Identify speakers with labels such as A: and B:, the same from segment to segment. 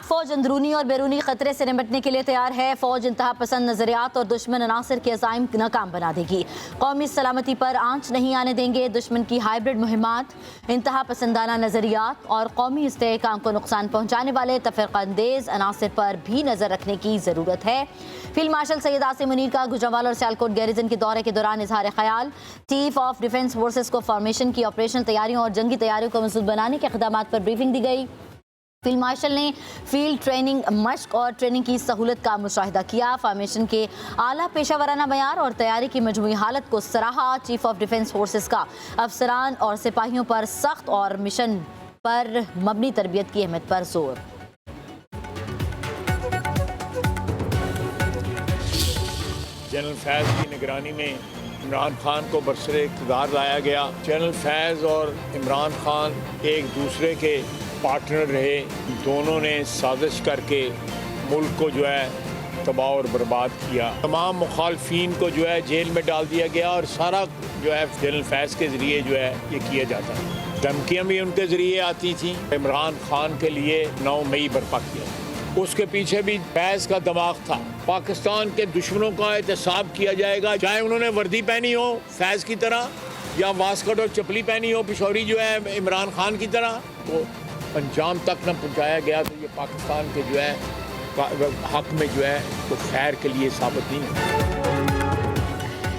A: फौज अंदरूनी और बैरूनी खतरे से निपटने के लिए तैयार है। फौज इंतहा पसंद नजरियात और दुश्मन अनासर के अज़ाइम नाकाम बना देगी। कौमी सलामती पर आंच नहीं आने देंगे। दुश्मन की हाइब्रिड मुहिमात, इंतहा पसंदाना नजरियात और कौमी इस्तेहकाम को नुकसान पहुँचाने वाले तफरीक़ांदेज़ अनासर पर भी नज़र रखने की ज़रूरत है। फील्ड मार्शल सैयद आसिम मुनीर का गुजरांवाला और सियालकोट गैरिजन के दौरे के दौरान इजहार ख्याल। चीफ ऑफ डिफेंस फोर्सेस को फॉर्मेशन की ऑपरेशनल तैयारियों और जंगी तैयारियों को मज़बूत बनाने के इक़दामात पर ब्रीफिंग दी गई। फील्ड मार्शल ने फील्ड ट्रेनिंग, मश्क और ट्रेनिंग की सहूलत का मुशाहिदा किया। फॉर्मेशन के आला पेशावराना मयार और तैयारी की मजमूई हालत को सराहा। चीफ ऑफ डिफेंस फोर्सेस का अफसरान और सिपाहियों पर सख्त और मिशन पर मबनी तरबियत की अहमियत पर जोर।
B: जनरल फैज़ की निगरानी में इमरान खान को बरसरे इक़्तिदार लाया गया। जनरल फैज़ और इमरान खान एक दूसरे के पार्टनर रहे। दोनों ने साजिश करके मुल्क को जो है तबाह और बर्बाद किया। तमाम मुखालफीन को जो है जेल में डाल दिया गया और सारा जो है जनरल फैज़ के ज़रिए जो है ये किया जाता है। धमकियाँ भी उनके ज़रिए आती थी। इमरान खान के लिए 9 मई बर्पा किया। उसके पीछे भी फैज़ का दिमाग था। पाकिस्तान के दुश्मनों का एहतसाब किया जाएगा, चाहे उन्होंने वर्दी पहनी हो फैज़ की तरह या वास्कट और चपली पहनी हो पिशौरी जो है इमरान खान की तरह, तो अंजाम तक न पहुंचाया गया तो ये पाकिस्तान के जो है हक में जो है तो खैर के लिए साबित नहीं है।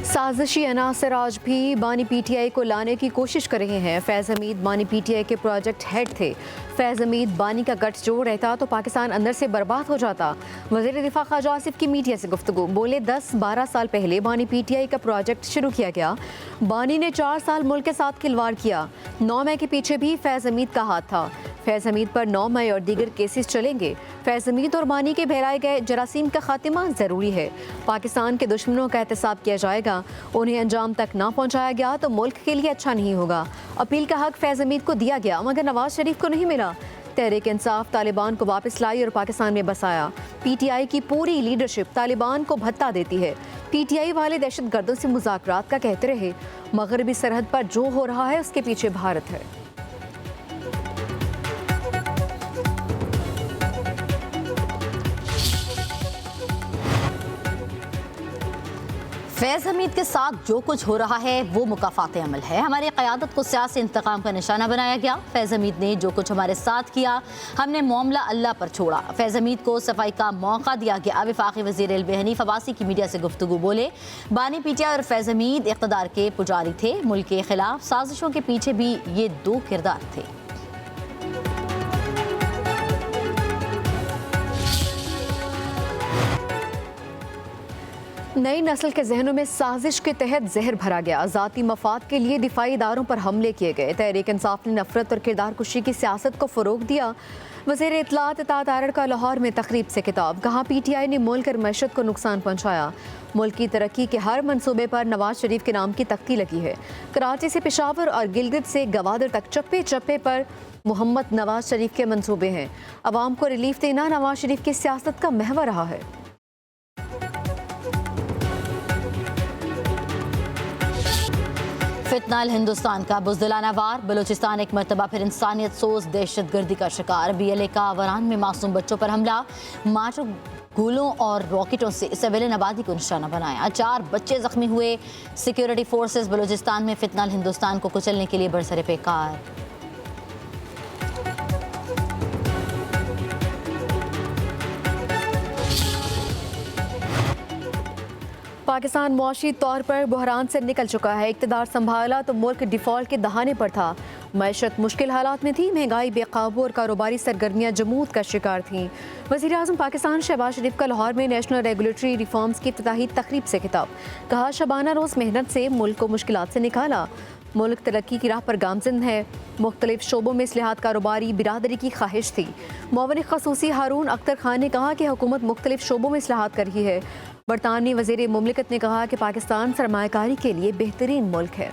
C: साजिशी अनासर आज भी बानी पीटीआई को लाने की कोशिश कर रहे हैं। फैज़ हमीद बानी पीटीआई के प्रोजेक्ट हेड थे। फैज़ हमीद बानी का गठजोड़ रहता तो पाकिस्तान अंदर से बर्बाद हो जाता। वज़ीर दिफा ख्वाजा आसिफ की मीडिया से गुफ्तगू, बोले 10-12 साल पहले बानी पीटीआई का प्रोजेक्ट शुरू किया गया। बानी ने 4 साल मुल्क के साथ खिलवाड़ किया। 9 मई के पीछे भी फैज़ हमीद का हाथ था। फैज़ हमीद पर 9 मई और दीगर केसेस चलेंगे। फैज़ हमीद और बानी के फैलाए गए जरासीम का खात्मा ज़रूरी है। पाकिस्तान के दुश्मनों का एहतसाब किया जाएगा। उन्हें अंजाम तक ना पहुँचाया गया तो मुल्क के लिए अच्छा नहीं होगा। अपील का हक फैज़ हमीद को दिया गया मगर नवाज शरीफ को नहीं मिला। तहरीक इंसाफ तालिबान को वापस लाई और पाकिस्तान में बसाया। पीटीआई की पूरी लीडरशिप तालिबान को भत्ता देती है। पीटीआई वाले दहशत गर्दों से मुज़ाकरात का कहते रहे। मगरबी सरहद पर जो हो रहा है उसके पीछे भारत है।
A: फैज़ हमीद के साथ जो कुछ हो रहा है वो मुकाफ़ात अमल है। हमारी क़यादत को सियासी इंतकाम का निशाना बनाया गया। फैज़ हमीद ने जो कुछ हमारे साथ किया, हमने मामला अल्लाह पर छोड़ा। फैज़ हमीद को सफाई का मौका दिया गया। वफाकी वज़ीर इल्म हनीफ अब्बासी की मीडिया से गुफ्तगू, बोले बानी पीटीआई और फैज़ हमीद इक़्तिदार के पुजारी थे। मुल्क के खिलाफ साजिशों के पीछे भी ये 2 किरदार थे।
C: नई नस्ल के जहनों में साजिश के तहत जहर भरा गया। ज़ाती मफाद के लिए दिफाई इदारों पर हमले किए गए। तहरीक इंसाफ ने नफरत और किरदार कुशी की सियासत को फ़रोग दिया। वज़ीर इत्तलात इत्ताअत आरड़ का लाहौर में तकरीब से खिताब, कहा पीटीआई ने मुल्क और मैशत को नुकसान पहुँचाया। मुल्क की तरक्की के हर मनसूबे पर नवाज शरीफ के नाम की तख्ती लगी है। कराची से पेशावर और गिलगित से गवादर तक चप्पे चप्पे पर मोहम्मद नवाज शरीफ के मनसूबे हैं। अवाम को रिलीफ देना नवाज शरीफ की सियासत का महवर रहा है।
A: फितनाल हिंदुस्तान का बुज़दिलाना वार, बलूचिस्तान एक मरतबा फिर इंसानियत सोज दहशत गर्दी का शिकार। BLA का वरान में मासूम बच्चों पर हमला, मारो गोलों और रॉकेटों से सिविलियन आबादी को निशाना बनाया। 4 बच्चे जख्मी हुए। सिक्योरिटी फोर्सेस बलूचिस्तान में फितनाल हिंदुस्तान को कुचलने के लिए बरसरे पेकार।
C: पाकिस्तान मुआशी तौर पर बहरान से निकल चुका है। इक़्तिदार संभाला तो मुल्क डिफ़ॉल्ट के दहाने पर था। मैशत मुश्किल हालात में थी। महंगाई बेकाबू और कारोबारी सरगर्मियाँ जमूद का शिकार थीं। वज़ीर आज़म पाकिस्तान शहबाज शरीफ का लाहौर में नेशनल रेगुलेटरी रिफॉर्म्स की इफ्तिताही तकरीब से खिताब, कहा शबाना रोज़ मेहनत से मुल्क को मुश्किलात से निकाला। मुल्क तरक्की की राह पर गामज़िन है। मुख्तलिफ शोबों में इस्लाहात कारोबारी बिरादरी की ख्वाहिश थी। मुअव्विन ख़ुसूसी हारून अख्तर खान ने कहा कि हुकूमत मुख्तलिफ शोबों में इस्लाहात कर रही है। बरतानवी वज़ीर मुमलिकत ने कहा कि पाकिस्तान सरमायाकारी के लिए बेहतरीन मुल्क है।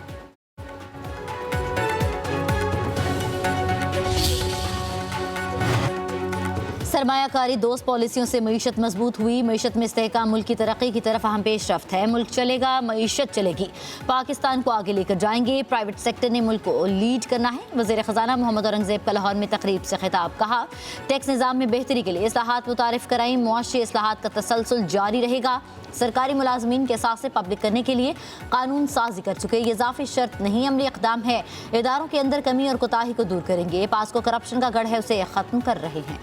A: सरमायाकारी दोस्त पॉलिसियों से मईशत मजबूत हुई। मईशत में इस्तेहकाम मुल्क की तरक्की की तरफ अहम पेशरफ्त है। मुल्क चलेगा, मईशत चलेगी। पाकिस्तान को आगे लेकर जाएंगे। प्राइवेट सेक्टर ने मुल्क को लीड करना है। वज़ीर ख़जाना मोहम्मद औरंगज़ेब का लाहौर में तकरीब से खिताब। कहा, टैक्स निज़ाम में बेहतरी के लिए इस्लाहात मुतारिफ कराई। मुआशी इस्लाहात का तसलसल जारी रहेगा। सरकारी मुलाजमीन के एहसास पब्लिक करने के लिए कानून साजी कर चुके। ये इजाफी शर्त नहीं, अमली इक़दाम है। इदारों के अंदर कमी और कोताही को दूर करेंगे। पास को करप्शन का गढ़ है, उसे ख़त्म कर रहे हैं।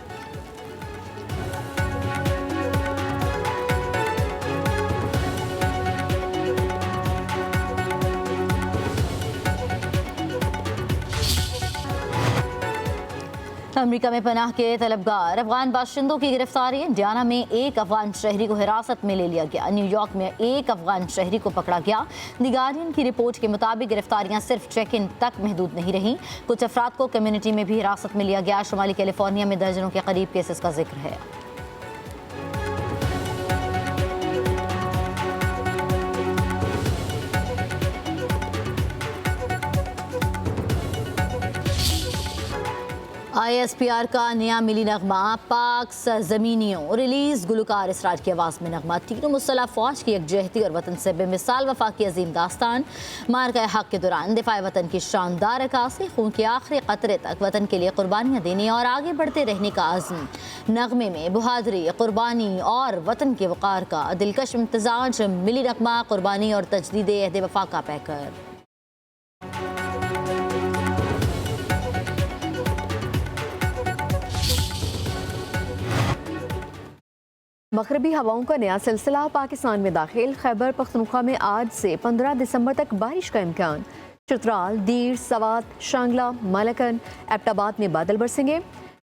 A: अमेरिका में पनाह के तलबगार अफगान बाशिंदों की गिरफ्तारी। इंडियाना में एक अफगान शहरी को हिरासत में ले लिया गया। न्यूयॉर्क में एक अफगान शहरी को पकड़ा गया। द गार्डियन की रिपोर्ट के मुताबिक गिरफ्तारियां सिर्फ चेक इन तक महदूद नहीं रहीं। कुछ अफराद को कम्युनिटी में भी हिरासत में लिया गया। शुमाली कैलिफोर्निया में दर्जनों के करीब केसेस का जिक्र है। ISPR का नया मिली नगमा पाक सरजमीनियों रिलीज। गुलकार इसराज की आवाज़ में नगमा। तीनों मुसल्लह फ़ौज की यकजहती और वतन से बेमिसाल वफा की अजीम दास्तान। मारका हक के दौरान दिफा वतन की शानदार अक्कासी। खून के आखिरी कतरे तक वतन के लिए कुर्बानियाँ देने और आगे बढ़ते रहने का आज़म। नगमे में बहादुरी, कुर्बानी और वतन के वक़ार का दिलकश इम्तिजाज। मिली नगमा कुर्बानी और तजदीद अहद वफा का पैकर।
C: मगरबी हवाओं का नया सिलसिला पाकिस्तान में दाखिल। खैबर पख्तूनख्वा में आज से 15 दिसंबर तक बारिश का इम्कान। चित्राल, दीर, सवात, शांगला, मलकन, एबटाबाद में बादल बरसेंगे।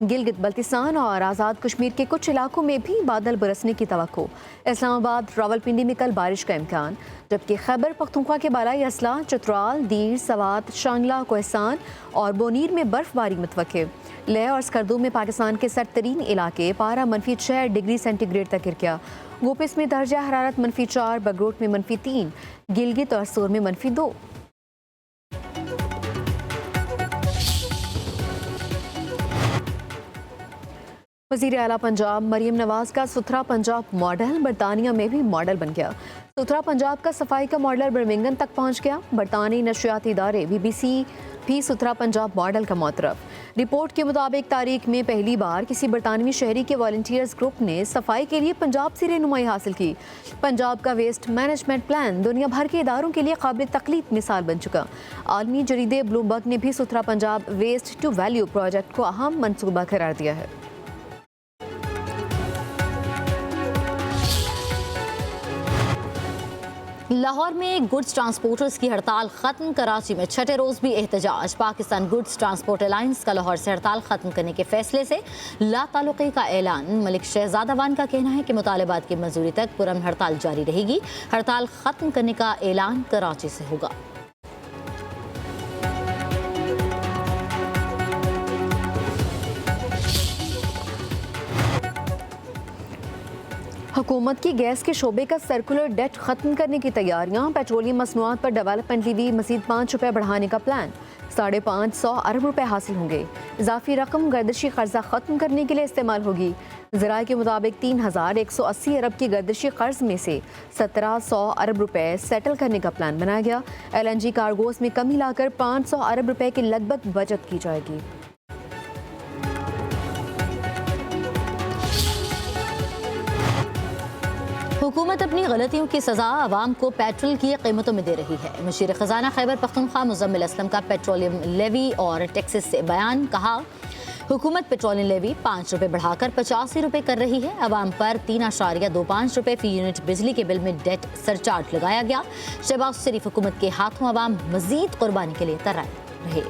C: गिलगित बल्तिस्तान और आज़ाद कश्मीर के कुछ इलाकों में भी बादल बरसने की तवक्को। इस्लामाबाद, रावलपिंडी में कल बारिश का इम्कान, जबकि खैबर पख्तूनख्वा के बालाई असला, चित्राल, दीर, सवात, शांगला, कोहसान और बोनीर में बर्फबारी मुतवक्किल। लेह और स्कर्दू में पाकिस्तान के सरतरीन इलाके पारा -6 डिग्री सेंटीग्रेड तक गिर गया। गोपिस में दर्जा हरारत -4, बगरोट में -3, गिलगित और सोर में -2। वज़ीर आला पंजाब मरियम नवाज का सुथरा पंजाब मॉडल बरतानिया में भी मॉडल बन गया। सुथरा पंजाब का सफाई का मॉडल बर्मिंघम तक पहुंच गया। बरतानी नशरियाती इदारे BBC भी सुथरा पंजाब मॉडल का मोतरफ। रिपोर्ट के मुताबिक तारीख में पहली बार किसी बरतानवी शहरी के वॉलंटियर्स ग्रुप ने सफाई के लिए पंजाब से रहनुमाई हासिल की। पंजाब का वेस्ट मैनेजमेंट प्लान दुनिया भर के इदारों के लिए काबिल तकलीद मिसाल बन चुका। आलमी जरीदे ब्लूमबर्ग ने भी सुथरा Punjab waste to value project को अहम मनसूबा करार दिया है।
A: लाहौर में गुड्स ट्रांसपोर्टर्स की हड़ताल खत्म। कराची में छठे रोज भी एहतजाज। पाकिस्तान गुड्स ट्रांसपोर्ट अलायंस का लाहौर से हड़ताल खत्म करने के फैसले से लाताल्लुक़ी का ऐलान। मलिक शहजादा वान का कहना है कि मुतालबात की मंजूरी तक पुरअमन हड़ताल जारी रहेगी। हड़ताल खत्म करने का ऐलान कराची से होगा।
C: हुकूमत की गैस के शोबे का सर्कुलर डेट खत्म करने की तैयारियां। पेट्रोलियम मसनूआत पर डेवलपमेंट लीवी मजीद ₹5 बढ़ाने का प्लान। 550 अरब रुपए हासिल होंगे। इजाफी रकम गर्दिशी कर्जा खत्म करने के लिए इस्तेमाल होगी। ज़राए के मुताबिक 3180 अरब की गर्दिशी कर्ज में से 1700 अरब रुपए सेटल करने का प्लान बनाया गया। LNG कार्गोस में कमी लाकर 500 अरब रुपए की लगभग बचत की जाएगी।
A: हुकूमत अपनी गलतियों की सजा आवाम को पेट्रोल की कीमतों में दे रही है। मुशीर खजाना खैबर पख्तूनख्वा मुजम्मिल असलम का पेट्रोलियम लेवी और टैक्सेस से बयान। कहा, हुकूमत पेट्रोलियम लेवी ₹5 बढ़ाकर ₹85 कर रही है। आवाम पर 3.25 रुपये फी यूनिट बिजली के बिल में डेट सरचार्ज लगाया गया। शहबाज शरीफ हुकूमत के हाथों आवाम मजीद कुर्बानी के लिए तैयार रहे।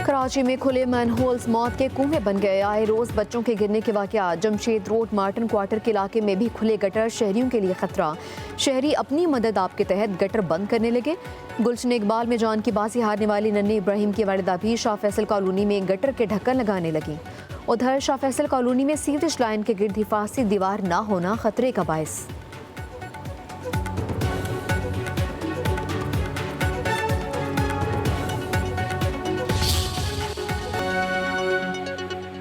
C: कराची में खुले मैनहोल्स मौत के कुएं बन गए। आए रोज बच्चों के गिरने के वाकयात। जमशेद रोड मार्टन क्वार्टर के इलाके में भी खुले गटर शहरियों के लिए खतरा। शहरी अपनी मदद आप के तहत गटर बंद करने लगे। गुलशन इकबाल में जान की बाजी हारने वाली नन्ही इब्राहिम की वालिदा भी शाह फैसल कॉलोनी में गटर के ढक्कन लगाने लगी। उधर शाह फैसल कॉलोनी में सीवरेज लाइन के गिर्द हिफाजती दीवार न होना खतरे का बायस।